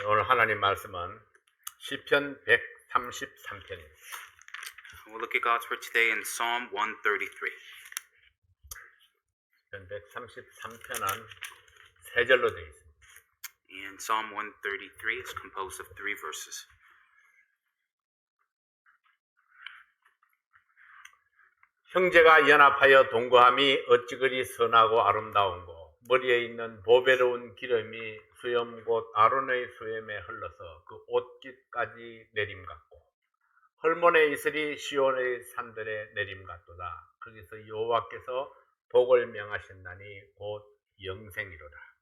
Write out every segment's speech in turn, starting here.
오늘 하나님 말씀은 시편 133편입니다. We'll look at God's word today in Psalm 133. 시편 133편은 세 절로 되어 있습니다. And Psalm 133 is composed of 3 verses. 형제가 연합하여 동거함이 어찌 그리 선하고 아름다운고 머리에 있는 보배로운 기름이 수염 곧 아론의 수염에 흘러서 그 옷깃까지 내림 같고 헐몬의 이슬이 시온의 산들에 내림 같도다. 거기서 여호와께서 복을 명하신다니 곧 영생이로다.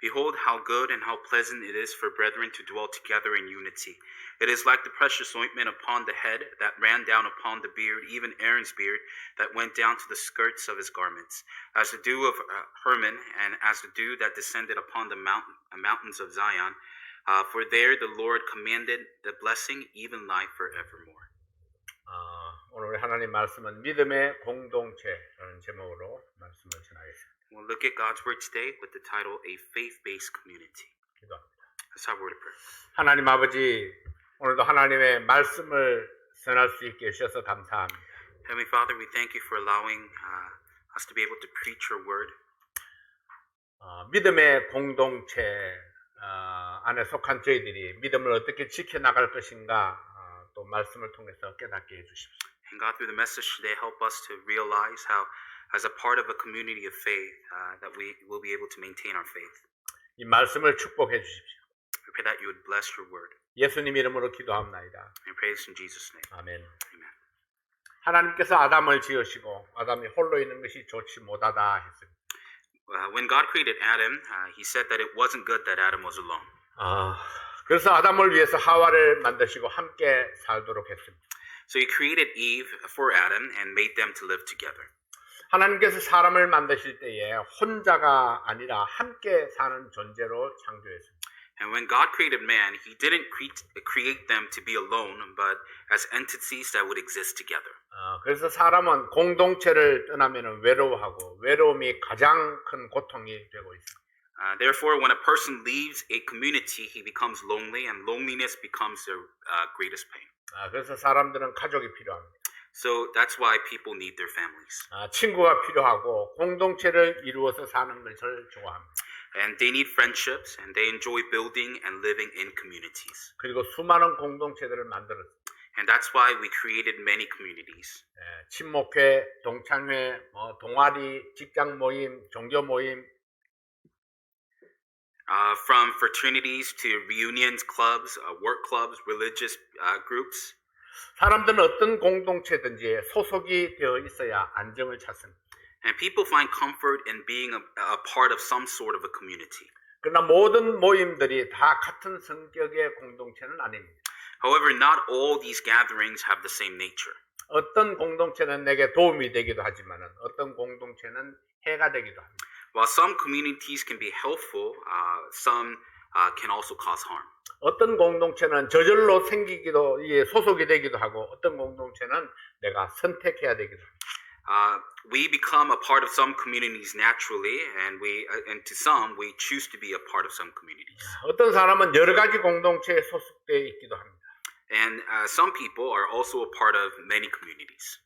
Behold how good and how pleasant it is for brethren to dwell together in unity. It is like the precious ointment upon the head that ran down upon the beard, even Aaron's beard that went down to the skirts of his garments, as the dew of Hermon, and as the dew that descended upon the mountains of Zion. For there the Lord commanded the blessing, even life forevermore. 오늘 하나님 말씀은 믿음의 공동체라는 제목으로 말씀을 전하겠습니다. We'll look at God's word today with the title, A Faith-Based Community. 기도합니다. Let's have a word of prayer. 하나님 아버지, 오늘도 하나님의 말씀을 전할 수 있게 해주셔서 감사합니다. Heavenly Father, we thank you for allowing us to be able to preach your word. 믿음의 공동체 안에 속한 저희들이 믿음을 어떻게 지켜나갈 것인가 또 말씀을 통해서 깨닫게 해주십시오. And God, through the message today, help us to realize how, as a part of a community of faith, that we will be able to maintain our faith. 이 말씀을 축복해 주십시오. We pray that you would bless your word. 예수님 이름으로 기도합나이다. And pray this in Jesus' name. 아멘. Amen. 하나님께서 아담을 지으시고 아담이 홀로 있는 것이 좋지 못하다 했습니다. When God created Adam, he said that it wasn't good that Adam was alone. 그래서 아담을 위해서 하와를 만드시고 함께 살도록 했습니다. So he created Eve for Adam and made them to live together. 하나님께서 사람을 만드실 때에 혼자가 아니라 함께 사는 존재로 창조했습니다. And when God created man, he didn't create them to be alone, but as entities that would exist together. 그래서 사람은 공동체를 떠나면 외로워하고 외로움이 가장 큰 고통이 되고 있습니다. Therefore, when a person leaves a community, he becomes lonely, and loneliness becomes their greatest pain. 그래서 사람들은 가족이 필요합니다. So that's why people need their families. 친구가 필요하고 공동체를 이루어서 사는 것을 좋아합니다. And they need friendships, and they enjoy building and living in communities. 그리고 수많은 공동체들을 만들었습니다. And that's why we created many communities. 친목회, 동창회, 동아리, 직장 모임, 종교 모임, From fraternities to reunions, clubs, work clubs, religious groups. 사람들은 어떤 공동체든지 소속이 되어 있어야 안정을 찾습니다. And people find comfort in being a part of some sort of a community. 그러나 모든 모임들이 다 같은 성격의 공동체는 아닙니다. However, not all these gatherings have the same nature. 어떤 공동체는 내게 도움이 되기도 하지만 어떤 공동체는 해가 되기도 합니다. While some communities can be helpful, some can also cause harm. 어떤 공동체는 저절로 생기기도 소속이 되기도 하고 어떤 공동체는 내가 선택해야 되기도 합니다. We become a part of some communities naturally, and to some we choose to be a part of some communities. 어떤 사람은 여러 가지 공동체에 소속되어 있기도 합니다. And some people are also a part of many communities.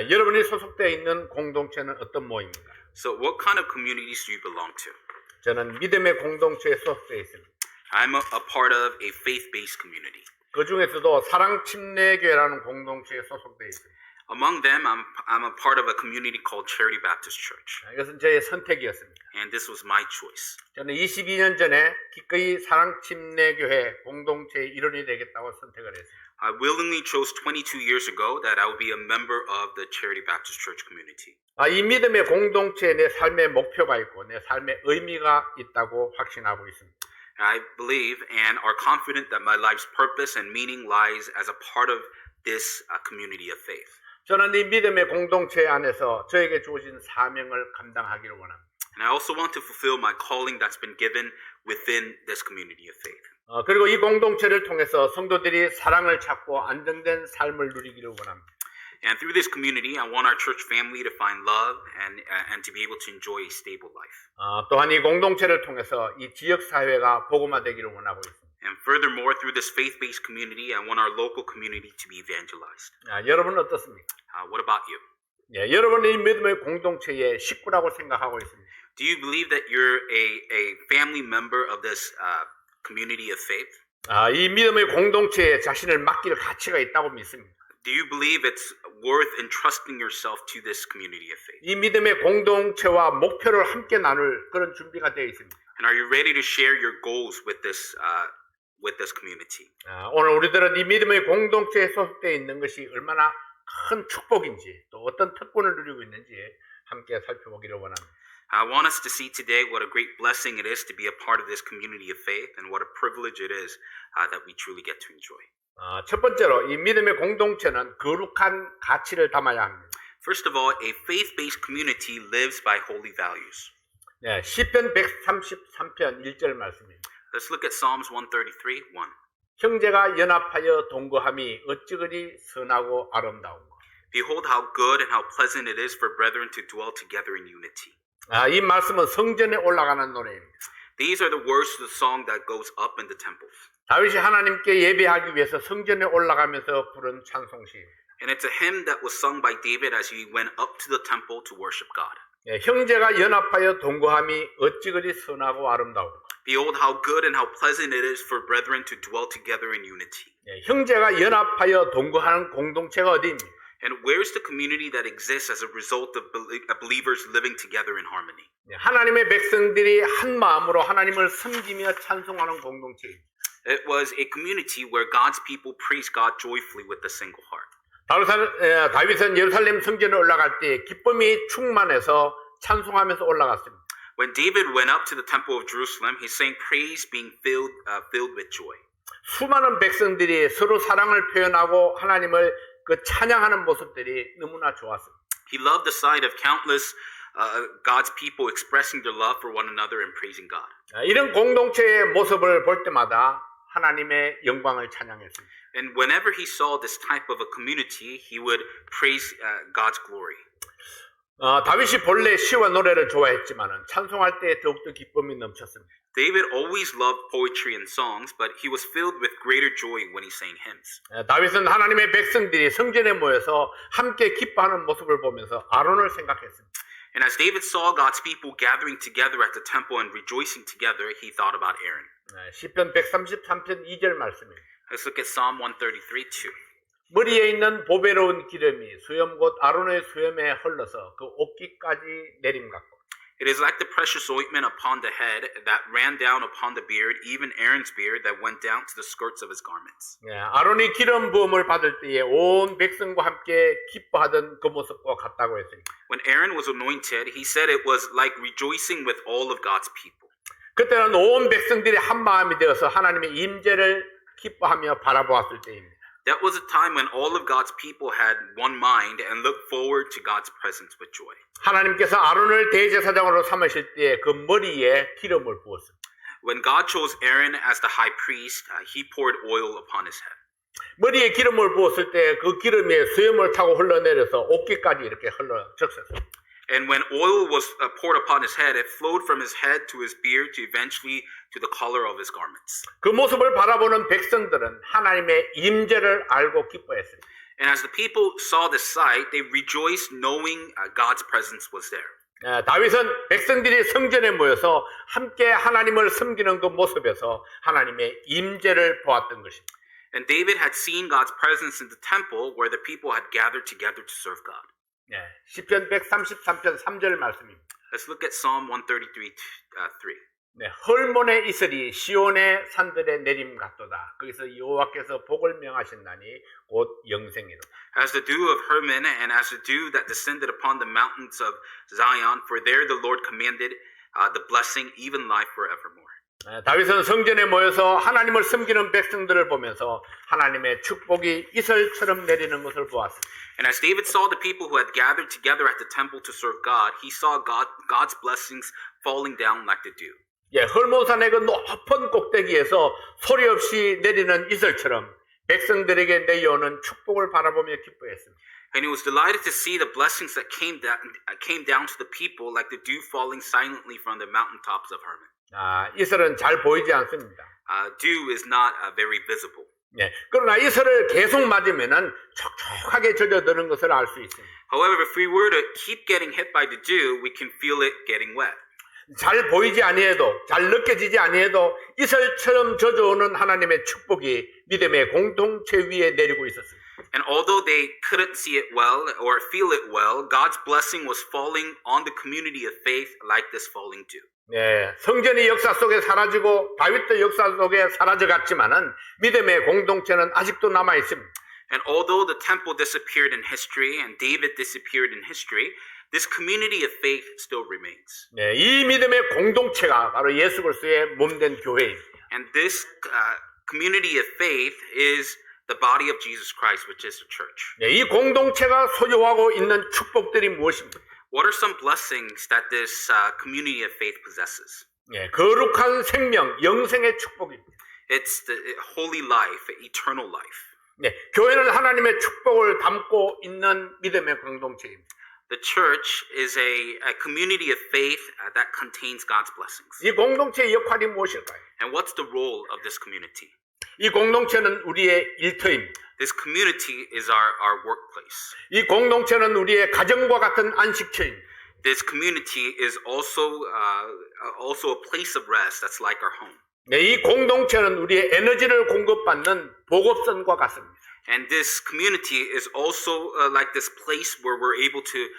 여러분이 소속되어 있는 공동체는 어떤 모임인가요? So what kind of communities do you belong to? 저는 믿음의 공동체에 소속되어 있습니다. I'm a part of a faith-based community. 그 중에서도 사랑침례교회라는 공동체에 소속되어 있습니다. Among them, I'm a part of a community called Charity Baptist Church. 이것은 저의 선택이었습니다. And this was my choice. 저는 22년 전에 기꺼이 사랑침례교회 공동체의 일원이 되겠다고 선택을 했습니다. I willingly chose 22 years ago that I would be a member of the Charity Baptist Church community. 이 믿음의 공동체에 내 삶의 목표가 있고 내 삶의 의미가 있다고 확신하고 있습니다. I believe and are confident that my life's purpose and meaning lies as a part of this community of faith. 저는 이 믿음의 공동체 안에서 저에게 주어진 사명을 감당하기를 원합니다. And I also want to fulfill my calling that's been given within this community of faith. 그리고 이 공동체를 통해서 성도들이 사랑을 찾고 안정된 삶을 누리기를 원합니다. And through this community, I want our church family to find love and to be able to enjoy a stable life. 또한 이 공동체를 통해서 이 지역 사회가 복음화되기를 원하고 있습니다. And furthermore, through this faith-based community, I want our local community to be evangelized. 여러분은 어떻습니까? What about you? 여러분은 이 믿음의 공동체의 식구라고 생각하고 있습니다. Do you believe that you're a family member of this community of faith? 이 믿음의 공동체에 자신을 맡길 가치가 있다고 믿습니다. Do you believe it's worth entrusting yourself to this community of faith? 이 믿음의 공동체와 목표를 함께 나눌 그런 준비가 되어 있습니다. And are you ready to share your goals with this community? 오늘 우리들은 이 믿음의 공동체에 소속되어 있는 것이 얼마나 큰 축복인지 또 어떤 특권을 누리고 있는지 함께 살펴보기를 원합니다. I want us to see today what a great blessing it is to be a part of this community of faith and what a privilege it is that we truly get to enjoy. 첫 번째로 이 믿음의 공동체는 거룩한 가치를 담아야 합니다. First of all, a faith-based community lives by holy values. 시편 133편 1절 말씀입니다. Let's look at Psalms 133:1. 형제가 연합하여 동거함이 어찌 그리 선하고 아름다운가. Behold how good and how pleasant it is for brethren to dwell together in unity. 이 말씀은 성전에 올라가는 노래입니다. These are the words of the song that goes up in the temples. 다윗이 하나님께 예배하기 위해서 성전에 올라가면서 부른 찬송시입니다. And it's a hymn that was sung by David as he went up to the temple to worship God. 형제가 연합하여 동거함이 어찌 그리 선하고 아름다운가. Behold how good and how pleasant it is for brethren to dwell together in unity. 형제가 연합하여 동거하는 공동체가 어디입니까? And where's the community that exists as a result of believers living together in harmony? 하나님의 백성들이 한 마음으로 하나님을 섬기며 찬송하는 공동체입니다. It was a community where God's people praised God joyfully with a single heart. 다윗은 예루살렘 성전에 올라갈 때 기쁨이 충만해서 찬송하면서 올라갔습니다. When David went up to the temple of Jerusalem, he sang praise being filled with joy. 수많은 백성들이 서로 사랑을 표현하고 하나님을 찬양하는 모습들이 너무나 좋았습니다. He loved the sight of countless God's people expressing their love for one another and praising God. 이런 공동체의 모습을 볼 때마다 하나님의 영광을 찬양했습니다. And whenever he saw this type of a community, he would praise God's glory. 다윗이 본래 시와 노래를 좋아했지만 찬송할 때 더욱더 기쁨이 넘쳤습니다. David always loved poetry and songs, but he was filled with greater joy when he sang hymns. 다윗은 하나님의 백성들이 성전에 모여서 함께 기뻐하는 모습을 보면서 아론을 생각했습니다. And as David saw God's people gathering together at the temple and rejoicing together, he thought about Aaron. 시편 133편 2절 말씀입니다. Let's look at Psalm 133:2. 머리에 있는 보배로운 기름이 수염 곧 아론의 수염에 흘러서 그 옷깃까지 내림 같고. It is like the precious ointment upon the head that ran down upon the beard, even Aaron's beard that went down to the skirts of his garments. 아론이 기름 부음을 받을 때에 온 백성과 함께 기뻐하던 그 모습과 같다고 했습니다. When Aaron was anointed, he said it was like rejoicing with all of God's people. 그때는 온 백성들이 한 마음이 되어서 하나님의 임재를 기뻐하며 바라보았을 때입니다. That was a time when all of God's people had one mind and looked forward to God's presence with joy. 하나님께서 아론을 대제사장으로 삼으실 때 그 머리에 기름을 부었습니다. When God chose Aaron as the high priest, he poured oil upon his head. 머리에 기름을 부었을 때 그 기름이 수염을 타고 흘러내려서 옷깃까지 이렇게 흘러졌었습니다. And when oil was poured upon his head, it flowed from his head to his beard to eventually to the collar of his garments. 그 모습을 바라보는 백성들은 하나님의 임재를 알고 기뻐했습니다. And as the people saw this sight, they rejoiced knowing God's presence was there. 다윗은 백성들이 성전에 모여서 함께 하나님을 섬기는 그 모습에서 하나님의 임재를 보았던 것입니다. And David had seen God's presence in the temple where the people had gathered together to serve God. 시편 133편 3절 말씀입니다. Let's look at Psalm 133:3. 헐몬의 이슬이 시온의 산들에 내림 같도다. 거기서 여호와께서 복을 명하신다니 곧 영생이로. As the dew of Hermon and as the dew that descended upon the mountains of Zion, for there the Lord commanded the blessing, even life forevermore. 다윗은 성전에 모여서 하나님을 섬기는 백성들을 보면서 하나님의 축복이 이슬처럼 내리는 것을 보았습니다. And as David saw the people who had gathered together at the temple to serve God, he saw God's blessings falling down like the dew. 헐몬산의 그 높은 꼭대기에서 소리 없이 내리는 이슬처럼 백성들에게 내려오는 축복을 바라보며 기뻐했습니다. And he was delighted to see the blessings that came down to the people like the dew falling silently from the mountaintops of Hermon. 이슬은 잘 보이지 않습니다. dew is not very visible. 예, 그러나 이 설을 계속 맞으면은 촉촉하게 젖어드는 것을 알 수 있습니다. However, if we were to keep getting hit by the dew, we can feel it getting wet. 잘 보이지 아니해도, 잘 느껴지지 아니해도 이슬처럼 젖어오는 하나님의 축복이 믿음의 공동체 위에 내리고 있었습니다. And although they couldn't see it well or feel it well, God's blessing was falling on the community of faith like this falling dew. 네, 성전이 역사 속에 사라지고 다윗도 역사 속에 사라져 갔지만은 믿음의 공동체는 아직도 남아 있습니다. And although the temple disappeared in history and David disappeared in history, this community of faith still remains. 네, 이 믿음의 공동체가 바로 예수 그리스도의 몸된 교회입니다. And this community of faith is the body of Jesus Christ, which is the church. 네, 이 공동체가 소유하고 있는 축복들이 무엇입니까? What are some blessings that this community of faith possesses? 네, 거룩한 생명, 영생의 축복입니다. It's the holy life, eternal life. 네, 교회는 하나님의 축복을 담고 있는 믿음의 공동체입니다. The church is a community of faith that contains God's blessings. 이 공동체의 역할이 무엇일까요? And what's the role of this community? 이 공동체는 우리의 일터입니다. This community is our workplace. 이 공동체는 우리의 가정과 같은 안식처입니다. This community is also a place of rest that's like our home. 네, 이 공동체는 우리의 에너지를 공급받는 보급선과 같습니다. And this community is also like this place where we're able to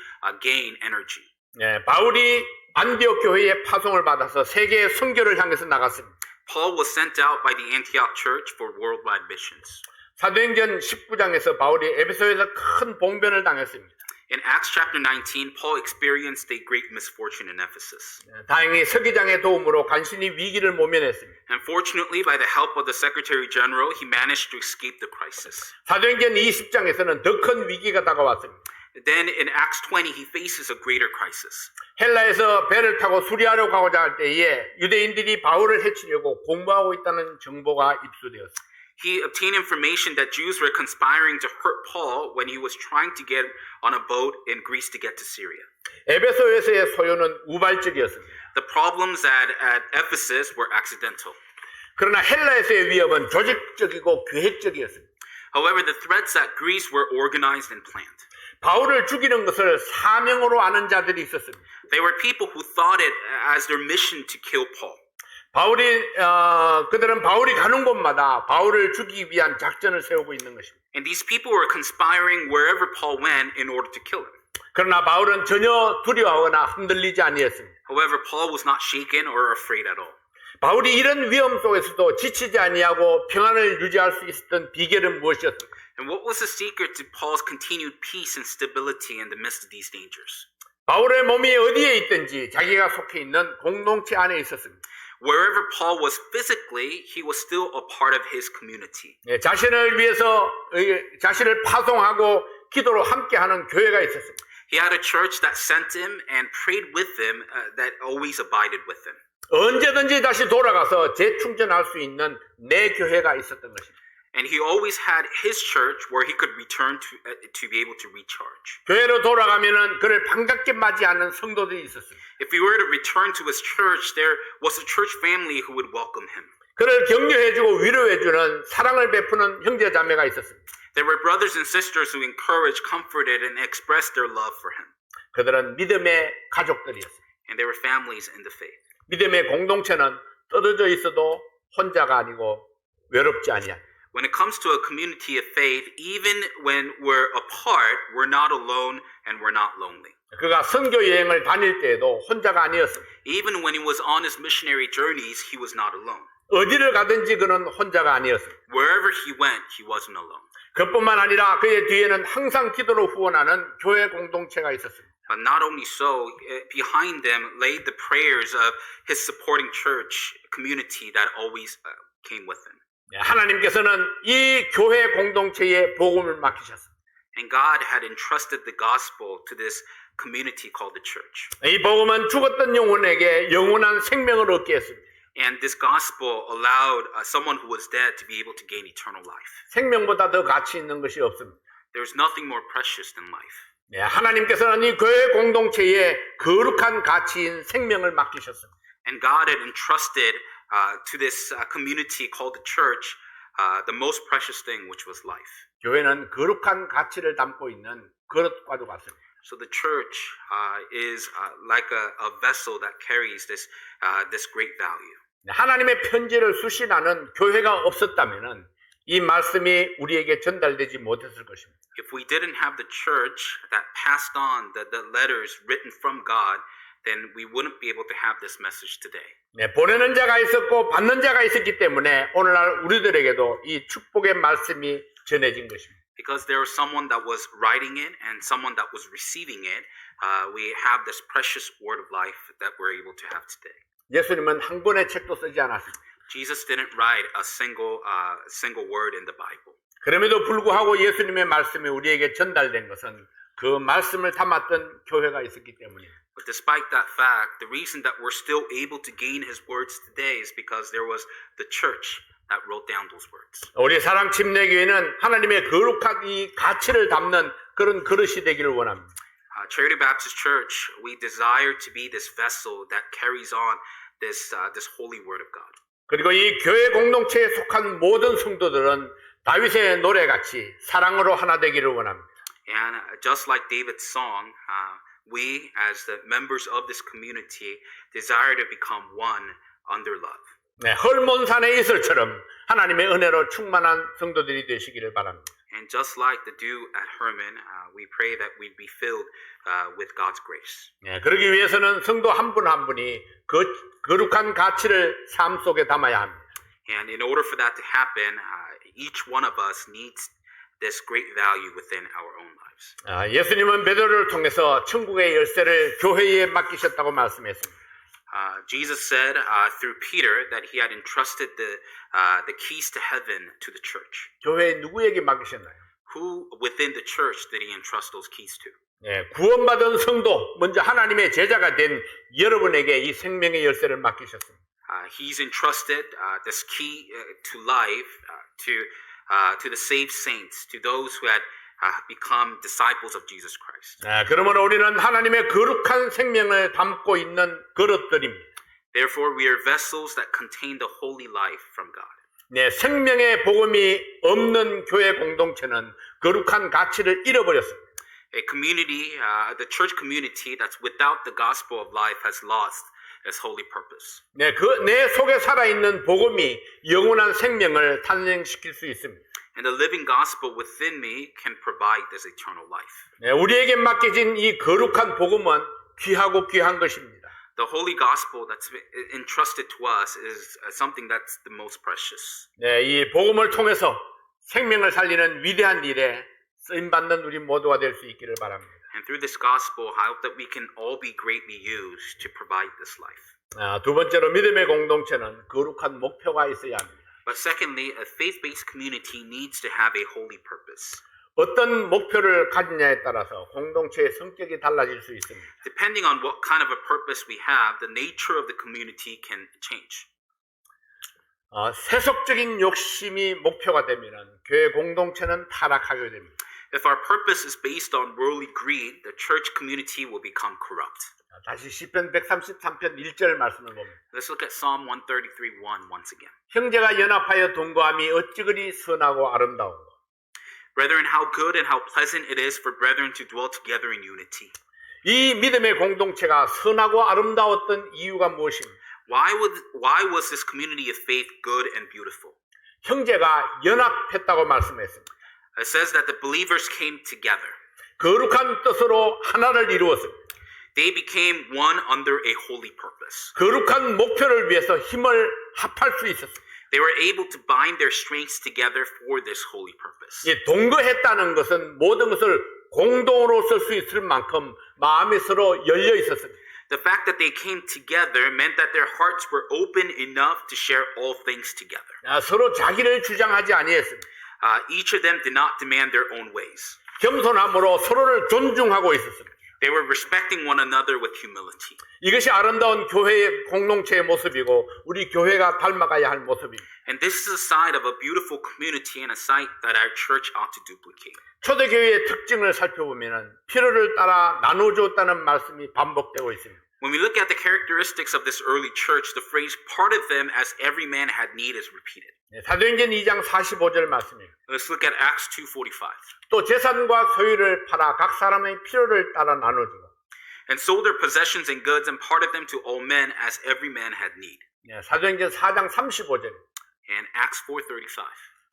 gain energy. 네, 바울이 안디옥 교회의 파송을 받아서 세계의 선교를 향해서 나갔습니다. Paul was sent out by the Antioch church for worldwide missions. 사도행전 19장에서 바울이 에베소에서 큰 봉변을 당했습니다. In Acts chapter 19, Paul experienced a great misfortune in Ephesus. 네, 다행히 서기장의 도움으로 간신히 위기를 모면했습니다. And fortunately, by the help of the Secretary General, he managed to escape the crisis. 사도행전 20장에서는 더 큰 위기가 다가왔습니다. Then in Acts 20, he faces a greater crisis. 헬라에서 배를 타고 수리하러 가고자 할 때에 유대인들이 바울을 해치려고 공모하고 있다는 정보가 입수되었습니다. He obtained information that Jews were conspiring to hurt Paul when he was trying to get on a boat in Greece to get to Syria. 에베소에서의 소요는 우발적이었습니다. The problems at Ephesus were accidental. 그러나 헬라에서의 위협은 조직적이고 계획적이었습니다. However, the threats at Greece were organized and planned. 바울을 죽이는 것을 사명으로 아는 자들이 있었습니다. They were people who thought it as their mission to kill Paul. 그들은 바울이 가는 곳마다 바울을 죽이기 위한 작전을 세우고 있는 것입니다. And these people were conspiring wherever Paul went in order to kill him. 그러나 바울은 전혀 두려워하거나 흔들리지 아니했습니다. However, Paul was not shaken or afraid at all. 바울이 이런 위험 속에서도 지치지 아니하고 평안을 유지할 수 있었던 비결은 무엇이었을까? And what was the secret to Paul's continued peace and stability in the midst of these dangers? 바울의 몸이 어디에 있든지 자기가 속해 있는 공동체 안에 있었습니다. Wherever Paul was physically, he was still a part of his community. 자신을 위해서 자신을 파송하고 기도로 함께하는 교회가 있었습니다. He had a church that sent him and prayed with him that always abided with him. 언제든지 다시 돌아가서 재충전할 수 있는 내 교회가 있었던 것입니다. And he always had his church where he could return to be able to recharge. 교회로 돌아가면은 그를 반갑게 맞이하는 성도들이 있었습니다. If he were to return to his church, there was a church family who would welcome him. 그를 격려해주고 위로해주는 사랑을 베푸는 형제자매가 있었습니다. There were brothers and sisters who encouraged, comforted, and expressed their love for him. 그들은 믿음의 가족들이었습니다. And they were families in the faith. 믿음의 공동체는 떨어져 있어도 혼자가 아니고 외롭지 아니야. When it comes to a community of faith, even when we're apart, we're not alone and we're not lonely. 그가 선교 여행을 다닐 때에도 혼자가 아니었습니다. Even when he was on his missionary journeys, he was not alone. 어디를 가든지 그는 혼자가 아니었습니다. Wherever he went, he wasn't alone. 그뿐만 아니라 그의 뒤에는 항상 기도로 후원하는 교회 공동체가 있었습니다. But not only so, behind them laid the prayers of his supporting church community that always came with him. 하나님께서는 이 교회 공동체에 복음을 맡기셨습니다. And God had entrusted the gospel to this community called the church. 이 복음은 죽었던 영혼에게 영원한 생명을 얻게 했습니다. And this gospel allowed someone who was dead to be able to gain eternal life. 생명보다 더 가치 있는 것이 없습니다. There's nothing more precious than life. 하나님께서는 이 교회 공동체에 거룩한 가치인 생명을 맡기셨습니다. And God had entrusted to this community called the church the most precious thing, which was life. 교회는 거룩한 가치를 담고 있는 그릇과도 같습니다. So the church is like a vessel that carries this great value. 하나님의 편지를 수신하는 교회가 없었다면은 이 말씀이 우리에게 전달되지 못했을 것입니다. If we didn't have the church that passed on the letters written from God, then we wouldn't be able to have this message today. 네, 보내는 자가 있었고 받는 자가 있었기 때문에 오늘날 우리들에게도 이 축복의 말씀이 전해진 것입니다. Because there was someone that was writing it and someone that was receiving it, we have this precious word of life that we're able to have today. 예수님은 한 권의 책도 쓰지 않았습니다. Jesus didn't write a single word in the Bible. 그럼에도 불구하고 예수님의 말씀이 우리에게 전달된 것은 그 말씀을 담았던 교회가 있었기 때문입니다. But despite that fact, the reason that we're still able to gain his words today is because there was the church that wrote down those words. 우리 사랑 침례교회는 하나님의 거룩한 이 가치를 담는 그런 그릇이 되기를 원합니다. Charity Baptist Church, we desire to be this vessel that carries on this holy word of God. 그리고 이 교회 공동체에 속한 모든 성도들은 다윗의 노래같이 사랑으로 하나 되기를 원합니다. And just like David's song, we as the members of this community desire to become one under love. 네, 헐몬산의 이슬처럼 하나님의 은혜로 충만한 성도들이 되시기를 바랍니다. And just like the dew at Hermon, we pray that we'd be filled with God's grace. 네, 그러기 위해서는 성도 한 분 한 분이 거룩한 가치를 삶 속에 담아야 합니다. And in order for that to happen, each one of us needs this great value within our own lives. 예수님은 베드로를 통해서 천국의 열쇠를 교회에 맡기셨다고 말씀했습니다. Jesus said through Peter that he had entrusted the keys to heaven to the church. 교회에 누구에게 맡기셨나요? Who within the church did he entrust those keys to? 네, 구원받은 성도, 먼저 하나님의 제자가 된 여러분에게 이 생명의 열쇠를 맡기셨습니다. He's entrusted this key to life to the saved saints, to those who had become disciples of Jesus Christ. 그러면 우리는 하나님의 거룩한 생명을 담고 있는 그릇들입니다. Therefore, we are vessels that contain the holy life from God. 네, 생명의 복음이 없는 교회 공동체는 거룩한 가치를 잃어버렸습니다. A community, the church community that's without the gospel of life has lost its holy purpose. 네, 내 속에 살아있는 복음이 영원한 생명을 탄생시킬 수 있습니다. And the living gospel within me can provide this eternal life. 네, 우리에게 맡겨진 이 거룩한 복음은 귀하고 귀한 것입니다. The holy gospel that's entrusted to us is something that's the most precious. 네, 이 복음을 통해서 생명을 살리는 위대한 일에 쓰임받는 우리 모두가 될 수 있기를 바랍니다. And through this gospel, I hope that we can all be greatly used to provide this life. 두 번째로 믿음의 공동체는 거룩한 목표가 있어야 합니다. But secondly, a faith-based community needs to have a holy purpose. 어떤 목표를 가지냐에 따라서 공동체의 성격이 달라질 수 있습니다. Depending on what kind of a purpose we have, the nature of the community can change. 세속적인 욕심이 목표가 되면 교회 공동체는 타락하게 됩니다. If our purpose is based on worldly greed, the church community will become corrupt. 다시 시편 133편 1절 말씀을 봅니다. Let's look at Psalm 133:1 once again. 형제가 연합하여 동거함이 어찌 그리 선하고 아름다운가. Brethren, how good and how pleasant it is for brethren to dwell together in unity. 이 믿음의 공동체가 선하고 아름다웠던 이유가 무엇입니까? Why was this community of faith good and beautiful? 형제가 연합했다고 말씀했습니다. It says that the believers came together. 거룩한 뜻으로 하나를 이루었습니다. They became one under a holy purpose. 거룩한 목표를 위해서 힘을 합할 수 있었습니다. They were able to bind their strengths together for this holy purpose. 동거했다는 것은 모든 것을 공동으로 쓸 수 있을 만큼 마음이 서로 열려 있었습니다. The fact that they came together meant that their hearts were open enough to share all things together. 서로 자기를 주장하지 아니했습니다. Each of them did not demand their own ways. 겸손함으로 서로를 존중하고 있었습니다. They were respecting one another with humility. 이것이 아름다운 교회의 공동체의 모습이고 우리 교회가 닮아가야 할 모습입니다. And this is a side of a beautiful community and a sight that our church ought to duplicate. 초대교회의 특징을 살펴보면 필요를 따라 나눠줬다는 말씀이 반복되고 있습니다. When we look at the characteristics of this early church, the phrase part of them as every man had need is repeated. 사도행전 2장 45절 말씀입니다. Let's look at Acts 2:45. 또 재산과 소유를 팔아 각 사람의 필요를 따라 나눠주고 And sold their possessions and goods and parted them to all men as every man had need. 사도행전 4장 35절 And Acts 4:35.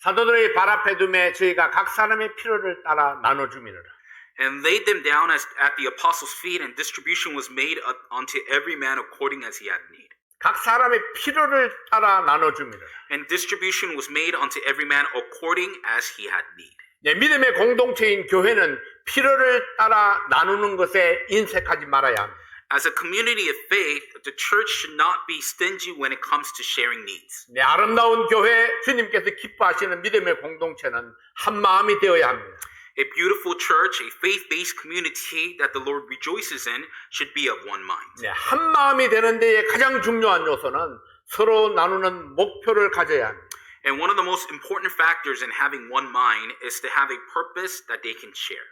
사도들의 발 앞에 두매 저희가 각 사람의 필요를 따라 나눠주미느라. And laid them down as at the apostles' feet, and distribution was made unto every man according as he had need. 각 사람의 필요를 따라 나눠줍니다. And distribution was made unto every man according as he had need. 믿음의 공동체인 교회는 필요를 따라 나누는 것에 인색하지 말아야 합니다. As a community of faith, the church should not be stingy when it comes to sharing needs. 아름다운 교회, 주님께서 기뻐하시는 믿음의 공동체는 한 마음이 되어야 합니다. A beautiful church, a faith-based community that the Lord rejoices in, should be of one mind. 한 마음이 되는 데에 가장 중요한 요소는 서로 나누는 목표를 가져야 합니다. And one of the most important factors in having one mind is to have a purpose that they can share.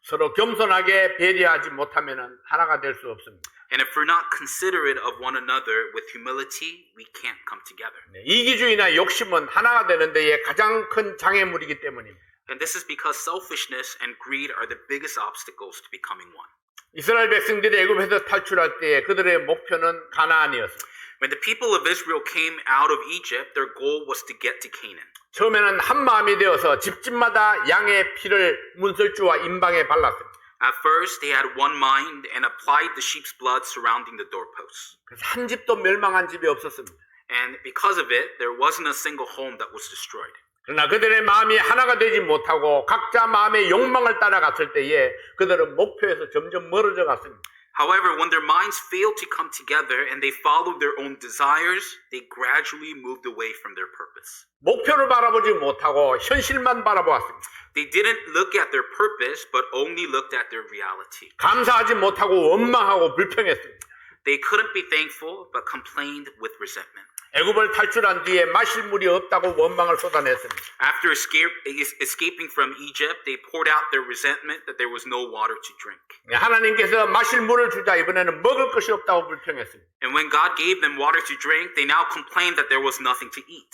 서로 겸손하게 배려하지 못하면 하나가 될 수 없습니다. And if we're not considerate of one another with humility, we can't come together. 이기주의나 욕심은 하나가 되는 데에 가장 큰 장애물이기 때문입니다. And this is because selfishness and greed are the biggest obstacles to becoming one. 이스라엘 백성들이 애굽에서 탈출할 때에 그들의 목표는 가나안이었습니다. When the people of Israel came out of Egypt, their goal was to get to Canaan. 처음에는 한 마음이 되어서 집집마다 양의 피를 문설주와 임방에 발랐습니다. At first, they had one mind and applied the sheep's blood surrounding the doorposts. 그래서 한 집도 멸망한 집이 없었습니다. And because of it, there wasn't a single home that was destroyed. 그러나 그들의 마음이 하나가 되지 못하고 각자 마음의 욕망을 따라갔을 때에 그들은 목표에서 점점 멀어져 갔습니다. However, when their minds failed to come together and they followed their own desires, they gradually moved away from their purpose. 목표를 바라보지 못하고 현실만 바라보았습니다. They didn't look at their purpose, but only looked at their reality. 감사하지 못하고 원망하고 불평했습니다. They couldn't be thankful, but complained with resentment. 애굽을 탈출한 뒤에 마실 물이 없다고 원망을 쏟아냈습니다. After escaping from Egypt, they poured out their resentment that there was no water to drink. 하나님께서 마실 물을 주자 이번에는 먹을 것이 없다고 불평했습니다. And when God gave them water to drink, they now complained that there was nothing to eat.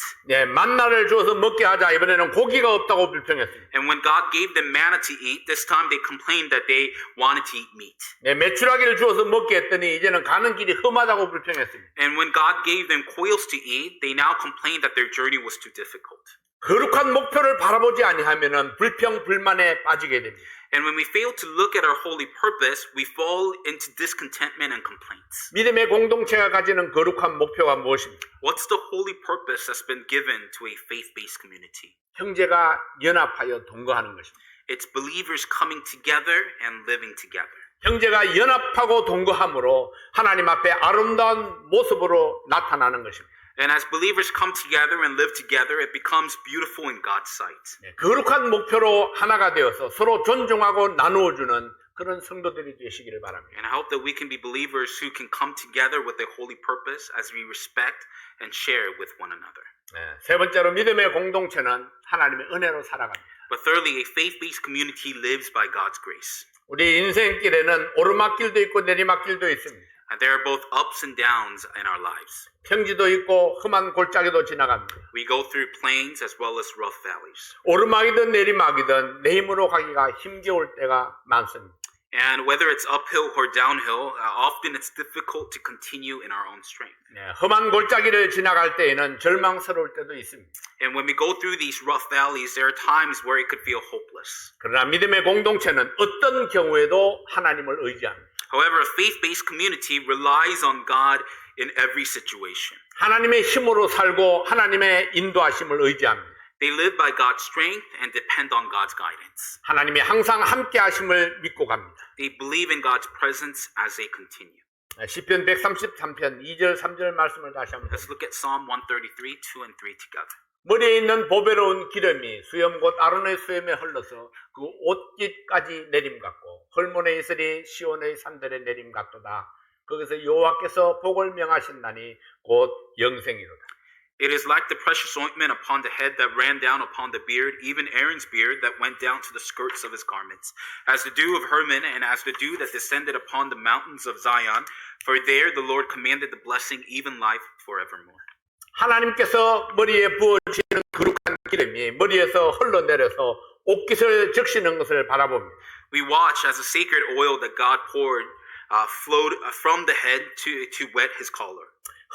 만나를 주어서 먹게 하자 이번에는 고기가 없다고 불평했습니다. And when God gave them manna to eat, this time they complained that they wanted to eat meat. 메추라기를 주어서 먹게 했더니 이제는 가는 길이 험하다고 불평했습니다. And when God gave them quails to eat, they now complained that their journey was too difficult. 거룩한 목표를 바라보지 아니하면은 불평 불만에 빠지게 됩니다. And when we fail to look at our holy purpose, we fall into discontentment and complaints. 믿음의 공동체가 가지는 거룩한 목표가 무엇입니까? What's the holy purpose that's been given to a faith-based community? 형제가 연합하여 동거하는 것입니다. It's believers coming together and living together. 형제가 연합하고 동거함으로 하나님 앞에 아름다운 모습으로 나타나는 것입니다. And as believers come together and live together, it becomes beautiful in God's sight. 거룩한 목표로 하나가 되어서 서로 존중하고 나누어주는 그런 성도들이 되시기를 바랍니다. And I hope that we can be believers who can come together with a holy purpose as we respect and share with one another. 세 번째로 믿음의 공동체는 하나님의 은혜로 살아갑니다. But thirdly, a faith-based community lives by God's grace. 우리 인생길에는 오르막길도 있고 내리막길도 있습니다. And there are both ups and downs in our lives. 평지도 있고 험한 골짜기도 지나갑니다. We go through plains as well as rough valleys. 오르막이든 내리막이든 내 힘으로 가기가 힘겨울 때가 많습니다. And whether it's uphill or downhill, often it's difficult to continue in our own strength. 험한 골짜기를 지나갈 때에는 절망스러울 때도 있습니다. And when we go through these rough valleys, there are times where it could feel hopeless. 그러나 믿음의 공동체는 어떤 경우에도 하나님을 의지합니다. However, a faith-based community relies on God in every situation. 하나님의 힘으로 살고 하나님의 인도하심을 의지합니다. They live by God's strength and depend on God's guidance. 하나님이 항상 함께 하심을 믿고 갑니다. They believe in God's presence as they continue. 시편 133편 2절 3절 말씀을 다시 한번 Let's look at Psalm 133, 2 and 3 together. 머리에 있는 보배로운 기름이 수염 곧 아론의 수염에 흘러서 그 옷깃까지 내림 같고 헐몬의 이슬이 시온의 산들에 내림 같도다. 거기서 여호와께서 복을 명하신다니 곧 영생이로다. It is like the precious ointment upon the head that ran down upon the beard, even Aaron's beard that went down to the skirts of his garments, as the dew of Hermon and as the dew that descended upon the mountains of Zion. For there the Lord commanded the blessing, even life forevermore. 하나님께서 머리에 부어주시는 거룩한 기름이 머리에서 흘러내려서 옷깃을 적시는 것을 바라봅니다. We watch as a sacred oil that God poured flowed from the head to wet his collar.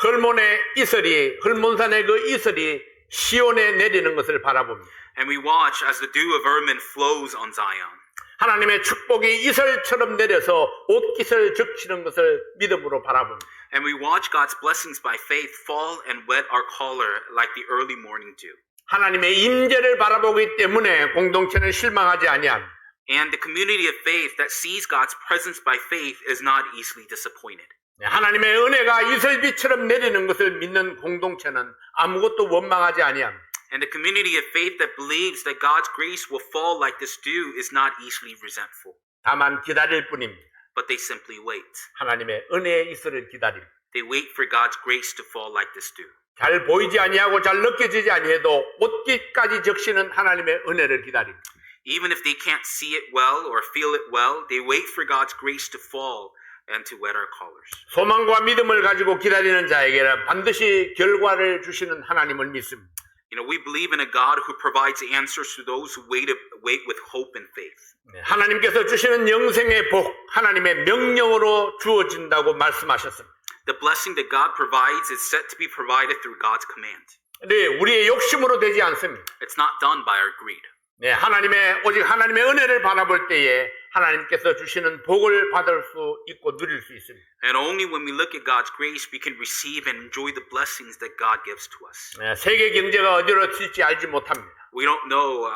헐몬의 이슬이 헐몬산의 그 이슬이 시온에 내리는 것을 바라봅니다. And we watch as the dew of Hermon flows on Zion. 하나님의 축복이 이슬처럼 내려서 옷깃을 적시는 것을 믿음으로 바라봅니다. And we watch God's blessings by faith fall and wet our collar like the early morning dew. 하나님의 임재를 바라보기 때문에 공동체는 실망하지 아니합니다. And the community of faith that sees God's presence by faith is not easily disappointed. 하나님의 은혜가 이슬비처럼 내리는 것을 믿는 공동체는 아무것도 원망하지 아니합니다. And the community of faith that believes that God's grace will fall like this dew is not easily resentful, 다만 기다릴 뿐입니다. but they simply wait. 하나님의 은혜의 이슬을 기다립니다. They wait for God's grace to fall like this dew. 잘 보이지 아니하고 잘 느껴지지 아니해도 옷깃까지 적시는 하나님의 은혜를 기다립니다. Even if they can't see it well or feel it well, they wait for God's grace to fall and to wet our collars. 소망과 믿음을 가지고 기다리는 자에게는 반드시 결과를 주시는 하나님을 믿습니다. You know, we believe in a God who provides answers to those who wait with hope and faith. 하나님께서 주시는 영생의 복, 하나님의 명령으로 주어진다고 말씀하셨습니다. The blessing that God provides is set to be provided through God's command. 네, 우리의 욕심으로 되지 않습니다. It's not done by our greed. 네, 오직 하나님의 은혜를 바라볼 때에 하나님께서 주시는 복을 받을 수 있고 누릴 수 있습니다. And only when we look at God's grace, we can receive and enjoy the blessings that God gives to us. 네, 세계 경제가 어디로 튈지 알지 못합니다. We don't know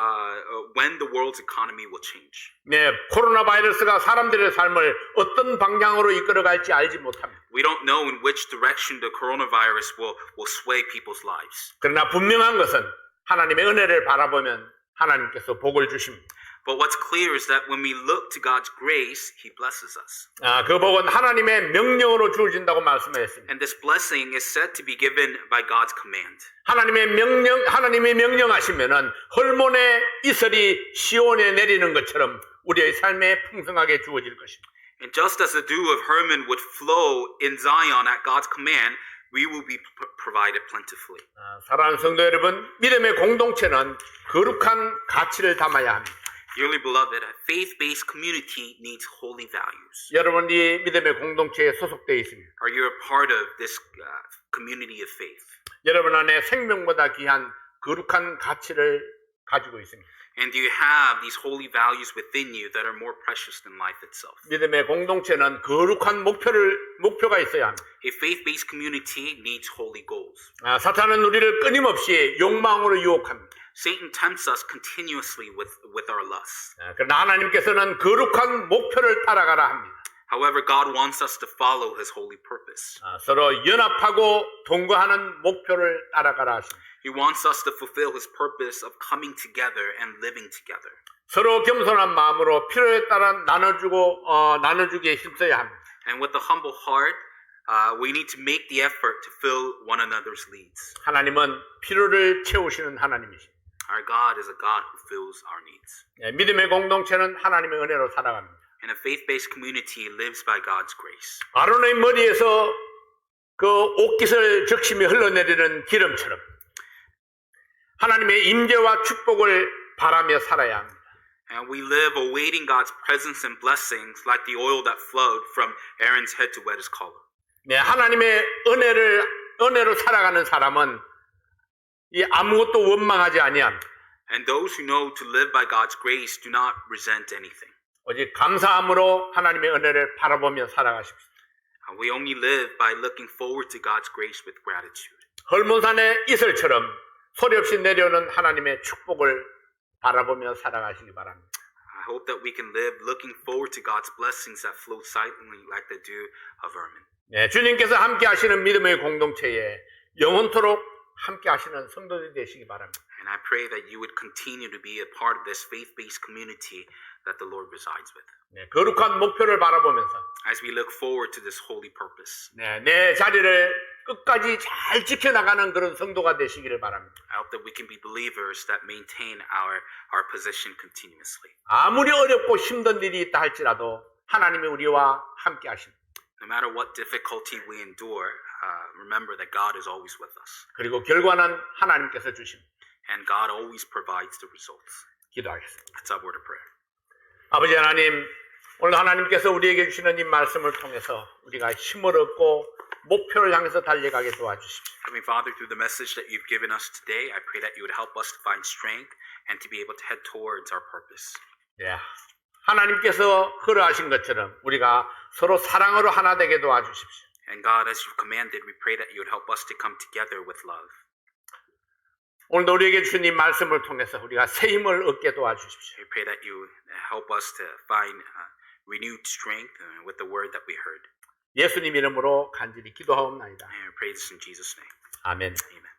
when the world's economy will change. 네, 코로나 바이러스가 사람들의 삶을 어떤 방향으로 이끌어갈지 알지 못합니다. We don't know in which direction the coronavirus will sway people's lives. 그러나 분명한 것은 하나님의 은혜를 바라보면 하나님께서 복을 주십니다. But what's clear is that when we look to God's grace, He blesses us. 그 복은 하나님의 명령으로 주어진다고 말씀하셨습니다. And this blessing is said to be given by God's command. 하나님이 명령하시면은 헐몬의 이슬이 시온에 내리는 것처럼 우리의 삶에 풍성하게 주어질 것입니다. And just as the dew of Hermon would flow in Zion at God's command, we will be provided plentifully. 사랑하는 성도 여러분, 믿음의 공동체는 거룩한 가치를 담아야 합니다. Dearly beloved, a faith-based community needs holy values. 여러분이 믿음의 공동체에 소속되어 있습니다. Are you a part of this community of faith? 여러분 안에 생명보다 귀한 거룩한 가치를 가지고 있습니다. And do you have these holy values within you that are more precious than life itself? 믿음의 공동체는 거룩한 목표가 있어야 합니다. A faith-based community needs holy goals. 사탄은 우리를 끊임없이 욕망으로 유혹합니다. Satan tempts us continuously with our lusts. 그러나 하나님께서는 거룩한 목표를 따라가라 합니다. However, God wants us to follow His holy purpose. 서로 연합하고 동거하는 목표를 따라가라 하십니다. He wants us to fulfill His purpose of coming together and living together. 서로 겸손한 마음으로 필요에 따라 나눠주기에 힘써야 합니다. And with a humble heart, we need to make the effort to fill one another's needs. 하나님은 필요를 채우시는 하나님이십니다. Our God is a God who fills our needs. 믿음의 공동체는 하나님의 은혜로 살아갑니다. And a faith-based community lives by God's grace. 아론의 머리에서 그 옷깃을 적심이 흘러내리는 기름처럼 하나님의 임재와 축복을 바라며 살아야 합니다. And we live awaiting God's presence and blessings like the oil that flowed from Aaron's head to wet his collar. 네, 하나님의 은혜로 살아가는 사람은 이 아무것도 원망하지 아니합니다. And those who know to live by God's grace do not resent anything. 오직 감사함으로 하나님의 은혜를 바라보며 살아가십시오. We only live by looking forward to God's grace with gratitude. 헐몬산의 이슬처럼 소리 없이 내려오는 하나님의 축복을 바라보며 살아가시기 바랍니다. I hope that we can live looking forward to God's blessings that flow silently like the dew of Hermon. 네, 주님께서 함께 하시는 믿음의 공동체에 영원토록 함께 하시는 성도들이 되시기 바랍니다. And I pray that you would continue to be a part of this faith-based community that the Lord resides with. 네, 거룩한 목표를 바라보면서 As we look forward to this holy purpose. 네, 내 자리를 끝까지 잘 지켜나가는 그런 성도가 되시기를 바랍니다. I hope that we can be believers that maintain our position continuously. 아무리 어렵고 힘든 일이 있다 할지라도 하나님이 우리와 함께 하십니다. No matter what difficulty we endure, remember that God is always with us. 그리고 결과는 하나님께서 주십니다. And God always provides the results. 기도하겠습니다. That's our word of prayer. 아버지 하나님, 오늘 하나님께서 우리에게 주시는 이 말씀을 통해서 우리가 힘을 얻고 목표를 향해서 달려가게 도와주십시오. Heavenly Father, through the message that you've given us today, I pray that you would help us to find strength and to be able to head towards our purpose. 예, 하나님께서 허락하신 것처럼 우리가 서로 사랑으로 하나 되게 도와주십시오. And God, as you've commanded, we pray that you would help us to come together with love. 오늘도 우리에게 주신 이 말씀을 통해서 우리가 새 힘을 얻게 도와주십시오. We pray that you help us to find renewed strength with the word that we heard. 예수님 이름으로 간절히 기도하옵나이다. And we pray this in Jesus' name. 아멘. Amen.